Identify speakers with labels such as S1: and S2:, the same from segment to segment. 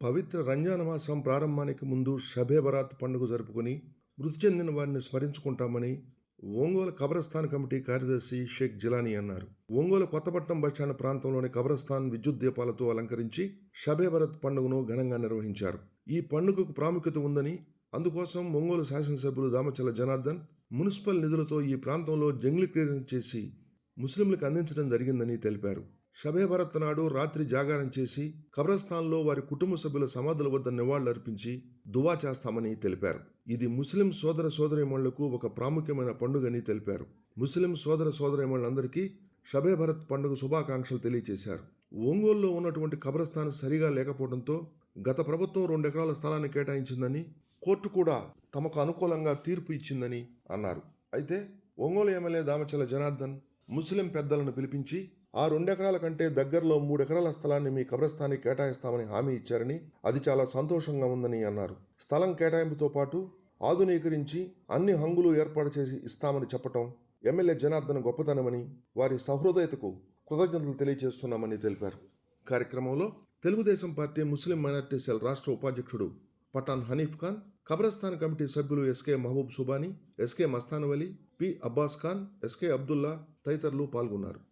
S1: పవిత్ర రంజాన్ మాసం ప్రారంభానికి ముందు షబే బరాత్ పండుగ జరుపుకుని మృతి చెందిన వారిని స్మరించుకుంటామని ఒంగోలు కబ్రస్థాన్ కమిటీ కార్యదర్శి షేక్ జిలానీ అన్నారు. ఒంగోలు కొత్తపట్నం బస్టాండ్ ప్రాంతంలోని కబ్రస్థాన్ విద్యుత్ దీపాలతో అలంకరించి షబే బరాత్ పండుగను ఘనంగా నిర్వహించారు. ఈ పండుగకు ప్రాముఖ్యత ఉందని, అందుకోసం ఒంగోలు శాసనసభ్యులు దామచల్ల జనార్దన్ మున్సిపల్ నిధులతో ఈ ప్రాంతంలో జంగిల్ క్లియరెన్స్ చేసి ముస్లింలకు అందించడం జరిగిందని తెలిపారు. షబే బరాత్ నాడు రాత్రి జాగారం చేసి కబ్రస్థాన్లో వారి కుటుంబ సభ్యుల సమాధుల వద్ద నివాళులర్పించి దువా చేస్తామని తెలిపారు. ఇది ముస్లిం సోదర సోదరీమణులకు ఒక ప్రాముఖ్యమైన పండుగని తెలిపారు. ముస్లిం సోదర సోదరీమణులందరికీ షబే బరాత్ పండుగ శుభాకాంక్షలు తెలియజేశారు. ఒంగోలులో ఉన్నటువంటి కబ్రస్థాన్ సరిగా లేకపోవడంతో గత ప్రభుత్వం 2 ఎకరాల స్థలాన్ని కేటాయించిందని, కోర్టు కూడా తమకు అనుకూలంగా తీర్పు ఇచ్చిందని అన్నారు. అయితే ఒంగోలు ఎమ్మెల్యే దామచల్ల జనార్దన్ ముస్లిం పెద్దలను పిలిపించి ఆ 2 ఎకరాల కంటే దగ్గరలో 3 ఎకరాల స్థలాన్ని మీ కబ్రస్థానికి కేటాయిస్తామని హామీ ఇచ్చారని, అది చాలా సంతోషంగా ఉందని అన్నారు. స్థలం కేటాయింపుతో పాటు ఆధునీకరించి అన్ని హంగులు ఏర్పాటు చేసి ఇస్తామని చెప్పటం ఎమ్మెల్యే జనార్దన్ గొప్పతనమని, వారి సహృదయతకు కృతజ్ఞతలు తెలియజేస్తున్నామని తెలిపారు. కార్యక్రమంలో Telugu Desam party Muslim minority cell రాష్ట్ర ఉపాధ్యక్షుడు పఠాన్ హనీఫ్ ఖాన్, కబ్రస్థాన్ కమిటీ సభ్యులు SK Mahaboob Subhani, SK Mastanvali, P Abbas Khan, SK Abdullah తదితరులు పాల్గొన్నారు.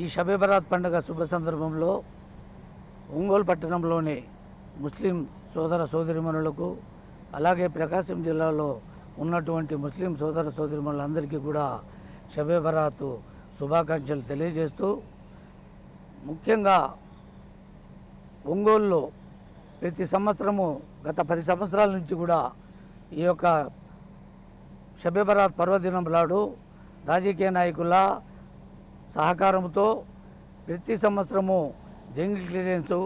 S2: ఈ షబే బరాత్ పండుగ శుభ సందర్భంలో ఒంగోలు పట్టణంలోని ముస్లిం సోదర సోదరిమణులకు, అలాగే ప్రకాశం జిల్లాలో ఉన్నటువంటి ముస్లిం సోదర సోదరిమణులందరికీ కూడా షబే బరాత్ శుభాకాంక్షలు తెలియజేస్తూ, ముఖ్యంగా ఒంగోలులో ప్రతి సంవత్సరము గత 10 సంవత్సరాల నుంచి కూడా ఈ యొక్క షబే బరాత్ పర్వదినం నాడు రాజకీయ నాయకుల సహకారంతో ప్రతి సంవత్సరము జంగిల్ క్లియరెన్సు,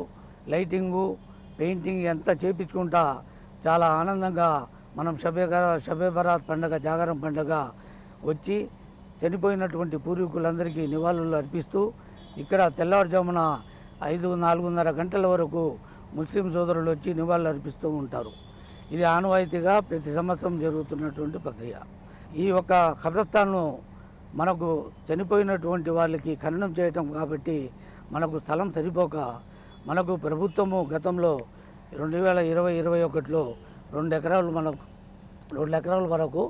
S2: లైటింగు, పెయింటింగ్ ఎంత చేపించుకుంటా చాలా ఆనందంగా మనం షబే బరాత్ పండుగ, జాగరం పండుగ వచ్చి చనిపోయినటువంటి పూర్వీకులందరికీ నివాళులు అర్పిస్తూ ఇక్కడ తెల్లవారుజామున 4:30 గంటల వరకు ముస్లిం సోదరులు వచ్చి నివాళులు అర్పిస్తూ ఉంటారు. ఇది ఆనవాయితీగా ప్రతి సంవత్సరం జరుగుతున్నటువంటి ప్రక్రియ. ఈ యొక్క ఖబరస్థాన్ను మనకు చనిపోయినటువంటి వాళ్ళకి ఖననం చేయటం కాబట్టి మనకు స్థలం సరిపోక, మనకు ప్రభుత్వము గతంలో 2020-21లో 2 ఎకరాల వరకు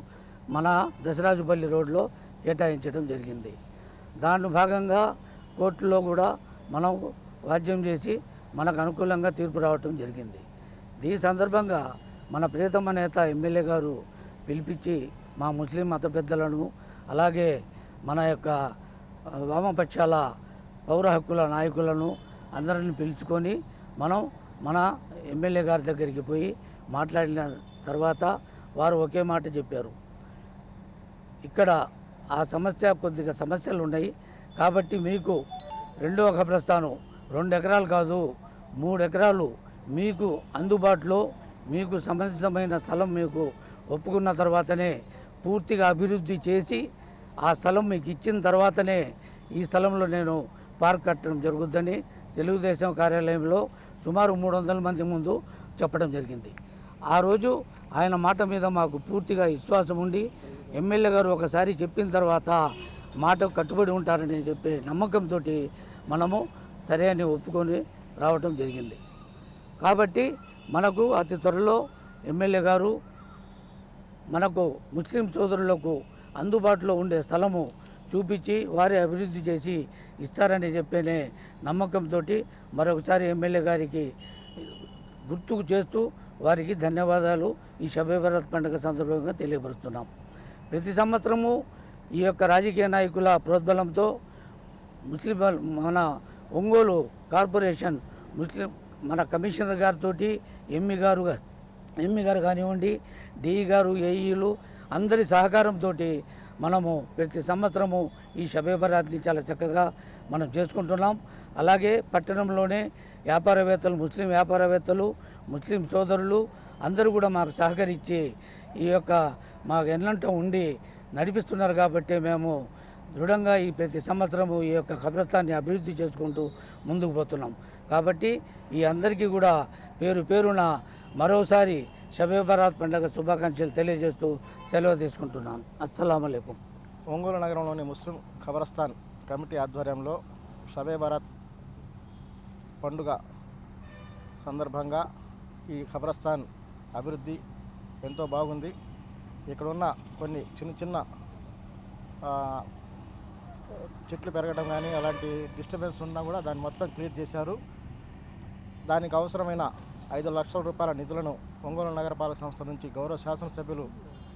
S2: మన దశరాజుపల్లి రోడ్లో కేటాయించడం జరిగింది. దాని భాగంగా కోర్టులో కూడా మనం వాద్యం చేసి మనకు అనుకూలంగా తీర్పు రావటం జరిగింది. ఈ సందర్భంగా మన ప్రియతమ నేత ఎమ్మెల్యే గారు పిలిపించి మా ముస్లిం మత పెద్దలను, అలాగే మన యొక్క వామపక్షాల పౌర హక్కుల నాయకులను అందరిని పిలుచుకొని మనం మన ఎమ్మెల్యే గారి దగ్గరికి పోయి మాట్లాడిన తర్వాత వారు ఒకే మాట చెప్పారు. ఇక్కడ ఆ కొద్దిగా సమస్యలు ఉన్నాయి కాబట్టి మీకు రెండవ ఖబరస్థాను 2 ఎకరాలు కాదు 3 ఎకరాలు మీకు అందుబాటులో, మీకు సంబంధితమైన స్థలం మీకు ఒప్పుకున్న తర్వాతనే పూర్తిగా అభివృద్ధి చేసి ఆ స్థలం మీకు ఇచ్చిన తర్వాతనే ఈ స్థలంలో నేను పార్క్ కట్టడం జరుగుద్దని తెలుగుదేశం కార్యాలయంలో సుమారు 300 మంది ముందు చెప్పడం జరిగింది. ఆ రోజు ఆయన మాట మీద మాకు పూర్తిగా విశ్వాసం ఉండి, ఎమ్మెల్యే గారు ఒకసారి చెప్పిన తర్వాత మాటకు కట్టుబడి ఉంటారని చెప్పే నమ్మకంతో మనము సరే అని ఒప్పుకొని రావటం జరిగింది. కాబట్టి మనకు అతి త్వరలో ఎమ్మెల్యే గారు మనకు ముస్లిం సోదరులకు అందుబాటులో ఉండే స్థలము చూపించి వారే అభివృద్ధి చేసి ఇస్తారని చెప్పేనే నమ్మకంతో మరొకసారి ఎమ్మెల్యే గారికి గుర్తుకు చేస్తూ వారికి ధన్యవాదాలు ఈ షబే బరాత్ పండుగ సందర్భంగా తెలియపరుస్తున్నాం. ప్రతి సంవత్సరము ఈ యొక్క రాజకీయ నాయకుల ప్రోద్బలంతో మన ఒంగోలు కార్పొరేషన్ ముస్లిం మన కమిషనర్ గారితో ఎంఈ గారు కానివ్వండి, డిఈ గారు, ఏఈలు అందరి సహకారంతో మనము ప్రతి సంవత్సరము ఈ షబే బరాత్ని చాలా చక్కగా మనం చేసుకుంటున్నాం. అలాగే పట్టణంలోనే వ్యాపారవేత్తలు, ముస్లిం వ్యాపారవేత్తలు, ముస్లిం సోదరులు అందరూ కూడా మాకు సహకరించి ఈ యొక్క మాకు ఎన్నంట ఉండి నడిపిస్తున్నారు. కాబట్టి మేము దృఢంగా ఈ ప్రతి సంవత్సరము ఈ యొక్క కబ్రస్థాన్ని అభివృద్ధి చేసుకుంటూ ముందుకు పోతున్నాం. కాబట్టి ఈ అందరికీ కూడా పేరు పేరున మరోసారి షబే బరాత్ పండుగ శుభాకాంక్షలు తెలియజేస్తూ సెలవు తీసుకుంటున్నాను. అస్సలాము అలైకుం.
S3: ఒంగోలు నగరంలోని ముస్లిం ఖబరస్థాన్ కమిటీ ఆధ్వర్యంలో షబే బరాత్ పండుగ సందర్భంగా ఈ ఖబరస్థాన్ అభివృద్ధి ఎంతో బాగుంది. ఇక్కడ ఉన్న కొన్ని చిన్న చెట్లు పెరగడం కానీ అలాంటి డిస్టర్బెన్స్ ఉన్నా కూడా దాన్ని మొత్తం క్లియర్ చేశారు. దానికి అవసరమైన 5 లక్షల రూపాయల నిధులను ఒంగోలు నగరపాలక సంస్థ నుంచి గౌరవ శాసనసభ్యులు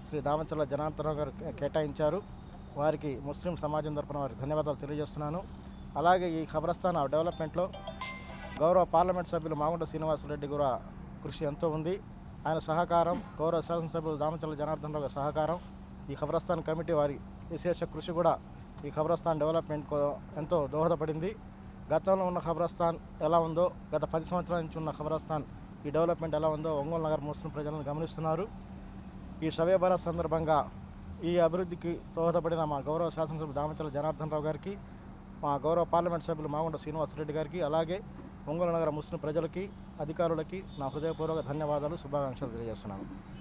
S3: శ్రీ దామచర్ల జనార్దనరావు గారు కేటాయించారు. వారికి ముస్లిం సమాజం తరపున వారికి ధన్యవాదాలు తెలియజేస్తున్నాను. అలాగే ఈ ఖబరస్థాన్ డెవలప్మెంట్లో గౌరవ పార్లమెంట్ సభ్యులు మాగుంట శ్రీనివాసరెడ్డి కూడా కృషి ఎంతో ఉంది. ఆయన సహకారం, గౌరవ శాసనసభ్యులు దామచర్ల జనార్దనరావు గారి సహకారం, ఈ ఖబరస్థాన్ కమిటీ వారి విశేష కృషి కూడా ఈ ఖబరస్థాన్ డెవలప్మెంట్కు ఎంతో దోహదపడింది. గతంలో ఉన్న ఖబరస్థాన్ ఎలా ఉందో, గత 10 సంవత్సరాల నుంచి ఉన్న ఖబరస్థాన్ ఈ డెవలప్మెంట్ ఎలా ఉందో ఒంగోలు నగర ముస్లిం ప్రజలను గమనిస్తున్నారు. ఈ షబే బరాత్ సందర్భంగా ఈ అభివృద్ధికి దోహదపడిన మా గౌరవ శాసనసభ్యులు దామచర్ల జనార్దనరావు గారికి, మా గౌరవ పార్లమెంట్ సభ్యులు మాగుంట శ్రీనివాసరెడ్డి గారికి, అలాగే ఒంగోలు నగర ముస్లిం ప్రజలకి, అధికారులకి నా హృదయపూర్వక ధన్యవాదాలు, శుభాకాంక్షలు తెలియజేస్తున్నాను.